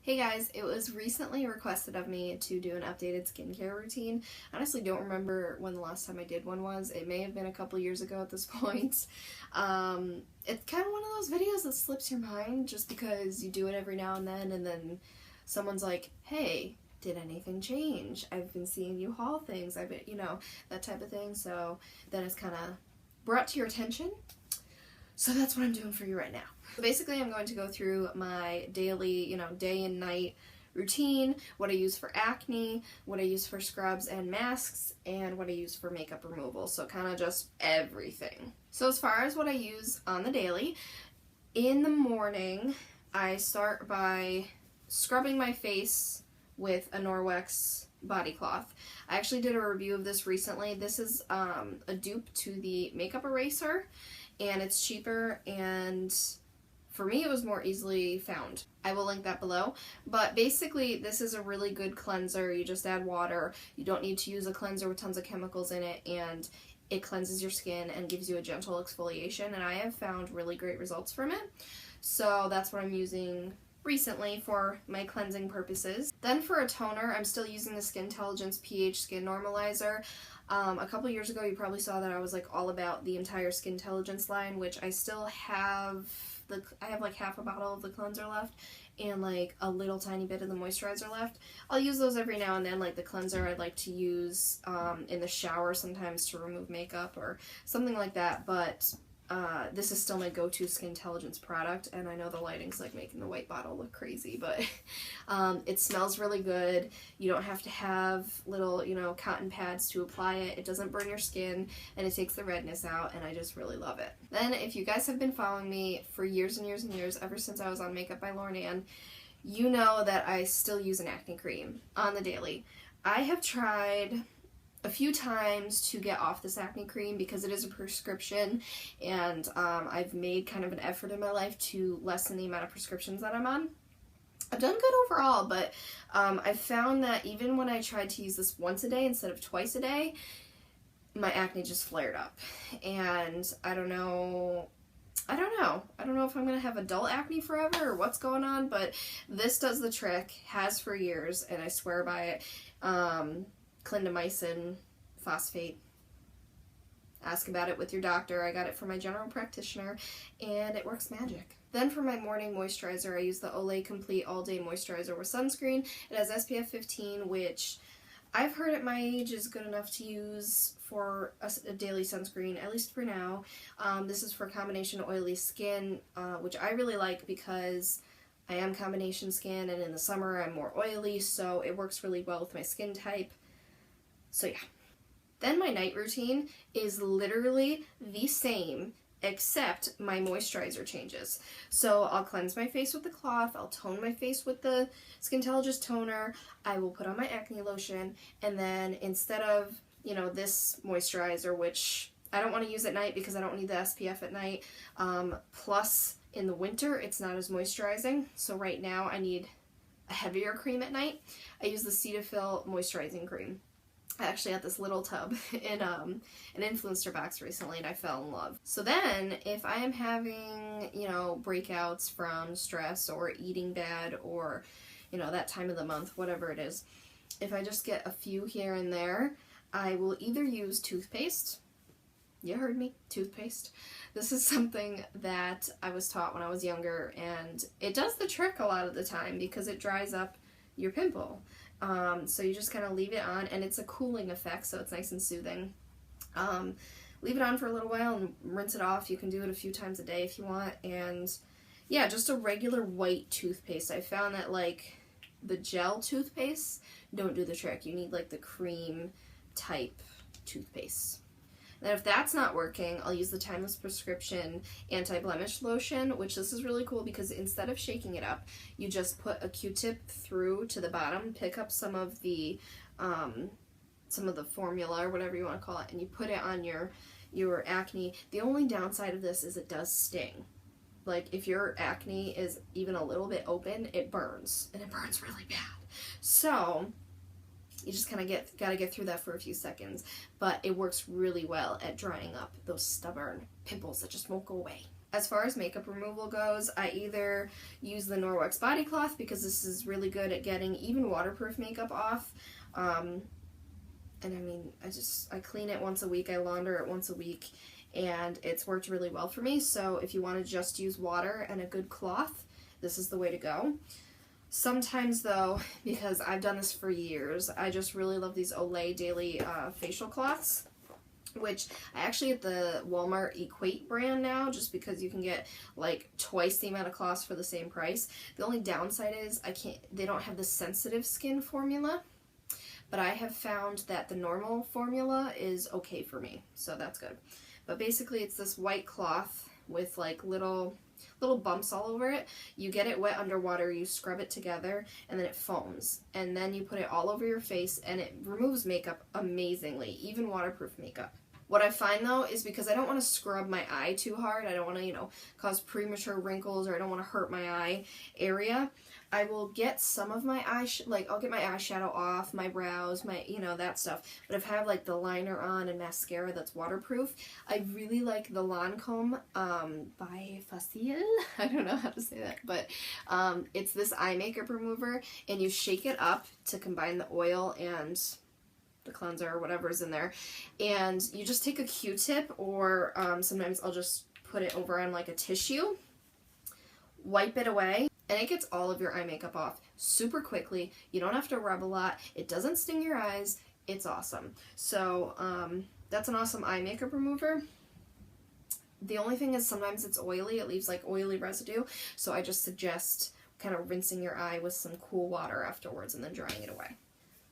Hey guys, it was recently requested of me to do an updated skincare routine. I honestly don't remember when the last time I did one was. It may have been a couple years ago at this point. It's kind of one of those videos that slips your mind just because you do it every now and then someone's like, hey, did anything change? I've been seeing you haul things, that type of thing. So then it's kind of brought to your attention. So that's what I'm doing for you right now. So basically I'm going to go through my daily, day and night routine, what I use for acne, what I use for scrubs and masks, and what I use for makeup removal. So kind of just everything. So as far as what I use on the daily, in the morning I start by scrubbing my face with a Norwex body cloth. I actually did a review of this recently. This is a dupe to the makeup eraser, and it's cheaper, and for me it was more easily found. I will link that below, but basically this is a really good cleanser. You just add water. You don't need to use a cleanser with tons of chemicals in it, and it cleanses your skin and gives you a gentle exfoliation, and I have found really great results from it. So that's what I'm using recently for my cleansing purposes. Then for a toner, I'm still using the Skintelligence pH Skin Normalizer. A couple years ago you probably saw that I was like all about the entire Skintelligence line, which I still have. I have like half a bottle of the cleanser left and like a little tiny bit of the moisturizer left. I'll use those every now and then. Like the cleanser I'd like to use in the shower sometimes to remove makeup or something like that, but this is still my go-to Skintelligence product, and I know the lighting's like making the white bottle look crazy, but it smells really good. You don't have to have little, cotton pads to apply it. It doesn't burn your skin, and it takes the redness out, and I just really love it. Then, if you guys have been following me for years and years and years, ever since I was on Makeup by LaurNmakeup, you know that I still use an acne cream on the daily. I have tried a few times to get off this acne cream because it is a prescription, and I've made kind of an effort in my life to lessen the amount of prescriptions that I'm on. I've done good overall, but I've found that even when I tried to use this once a day instead of twice a day, my acne just flared up, and I don't know if I'm gonna have adult acne forever or what's going on, but this does the trick, has for years, and I swear by it. Clindamycin, Phosphate. Ask about it with your doctor. I got it from my general practitioner, and it works magic. Then for my morning moisturizer, I use the Olay Complete All Day Moisturizer with Sunscreen. It has SPF 15, which I've heard at my age is good enough to use for a daily sunscreen, at least for now. This is for combination oily skin, which I really like because I am combination skin, and in the summer I'm more oily, so it works really well with my skin type. So yeah. Then my night routine is literally the same, except my moisturizer changes. So I'll cleanse my face with the cloth, I'll tone my face with the Skintelligence toner, I will put on my acne lotion, and then instead of, this moisturizer, which I don't want to use at night because I don't need the SPF at night, plus in the winter it's not as moisturizing, so right now I need a heavier cream at night. I use the Cetaphil moisturizing cream. I actually had this little tub in an influencer box recently, and I fell in love. So then, if I am having, breakouts from stress or eating bad or, that time of the month, whatever it is, if I just get a few here and there, I will either use toothpaste. You heard me, toothpaste. This is something that I was taught when I was younger, and it does the trick a lot of the time because it dries up your pimple. So you just kind of leave it on, and it's a cooling effect, so it's nice and soothing. Leave it on for a little while and rinse it off. You can do it a few times a day if you want, and yeah, just a regular white toothpaste. I found that like the gel toothpaste don't do the trick. You need like the cream type toothpaste. Then if that's not working, I'll use the Timeless Prescription Anti-Blemish Lotion, which this is really cool because instead of shaking it up, you just put a Q-tip through to the bottom, pick up some of the formula or whatever you want to call it, and you put it on your acne. The only downside of this is it does sting. Like if your acne is even a little bit open, it burns, and it burns really bad. So you just kind of gotta get through that for a few seconds, but it works really well at drying up those stubborn pimples that just won't go away. As far as makeup removal goes, I either use the Norwex body cloth because this is really good at getting even waterproof makeup off. And I mean, I clean it once a week, I launder it once a week, and it's worked really well for me. So if you want to just use water and a good cloth, this is the way to go. Sometimes though, because I've done this for years, I just really love these Olay daily facial cloths, which I actually get the Walmart Equate brand now, just because you can get like twice the amount of cloths for the same price. The only downside is they don't have the sensitive skin formula, but I have found that the normal formula is okay for me, so that's good. But basically it's this white cloth with like little bumps all over it. You get it wet underwater, you scrub it together, and then it foams. And then you put it all over your face, and it removes makeup amazingly, even waterproof makeup. What I find though is because I don't want to scrub my eye too hard, I don't want to, you know, cause premature wrinkles, or I don't want to hurt my eye area, I will get some of my I'll get my eyeshadow off, my brows, my, you know, that stuff. But if I have like the liner on and mascara that's waterproof, I really like the Lancome Bi-Facil. I don't know how to say that, but it's this eye makeup remover, and you shake it up to combine the oil and the cleanser or whatever's in there, and you just take a Q-tip, or sometimes I'll just put it over on like a tissue, wipe it away, and it gets all of your eye makeup off super quickly. You don't have to rub a lot. It doesn't sting your eyes. It's awesome. So that's an awesome eye makeup remover. The only thing is sometimes it's oily. It leaves like oily residue, so I just suggest kind of rinsing your eye with some cool water afterwards and then drying it away.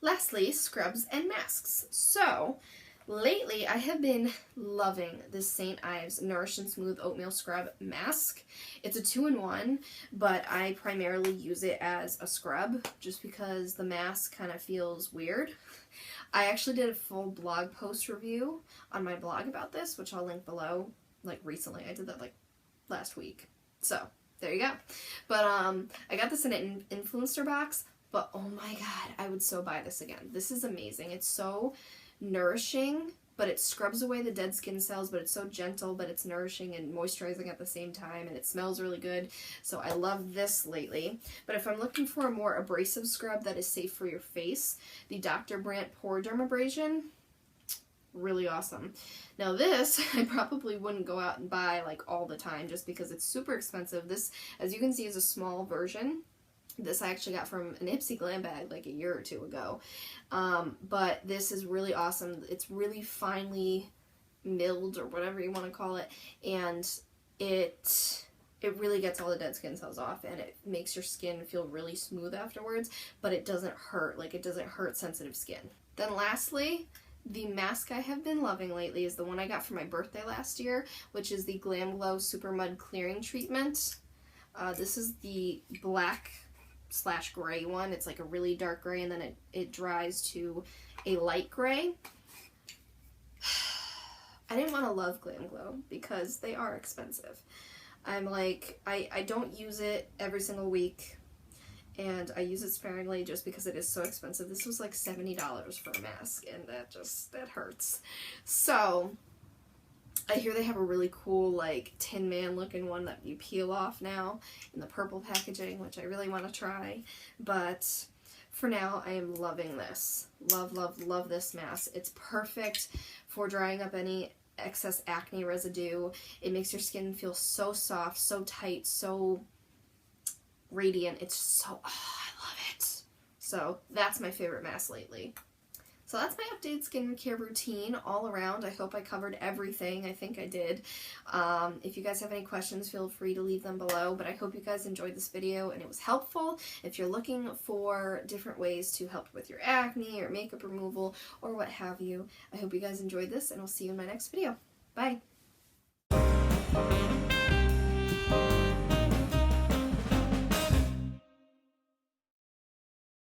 Lastly, scrubs and masks. So, lately I have been loving this St. Ives Nourish and Smooth Oatmeal Scrub Mask. It's a 2-in-1, but I primarily use it as a scrub just because the mask kind of feels weird. I actually did a full blog post review on my blog about this, which I'll link below, like recently. I did that like last week. So, there you go. But I got this in an influencer box. But oh my god, I would so buy this again. This is amazing. It's so nourishing, but it scrubs away the dead skin cells, but it's so gentle, but it's nourishing and moisturizing at the same time, and it smells really good. So I love this lately. But if I'm looking for a more abrasive scrub that is safe for your face, the Dr. Brandt Pore Dermabrasion, really awesome. Now this, I probably wouldn't go out and buy like all the time just because it's super expensive. This, as you can see, is a small version. This I actually got from an Ipsy Glam bag like a year or two ago. But this is really awesome. It's really finely milled, or whatever you want to call it, and it really gets all the dead skin cells off, and it makes your skin feel really smooth afterwards, but it doesn't hurt. Like, it doesn't hurt sensitive skin. Then lastly, the mask I have been loving lately is the one I got for my birthday last year, which is the Glam Glow Super Mud Clearing Treatment. This is the black / gray one. It's like a really dark gray, and then it dries to a light gray. I didn't want to love Glam Glow because they are expensive. I'm like, I don't use it every single week, and I use it sparingly just because it is so expensive. This was like $70 for a mask, and that hurts. So I hear they have a really cool, like, Tin Man looking one that you peel off now in the purple packaging, which I really want to try. But for now, I am loving this. Love, love, love this mask. It's perfect for drying up any excess acne residue. It makes your skin feel so soft, so tight, so radiant. It's so, oh, I love it. So that's my favorite mask lately. So that's my updated skincare routine all around. I hope I covered everything. I think I did. If you guys have any questions, feel free to leave them below. But I hope you guys enjoyed this video and it was helpful. If you're looking for different ways to help with your acne or makeup removal or what have you, I hope you guys enjoyed this, and I'll see you in my next video. Bye!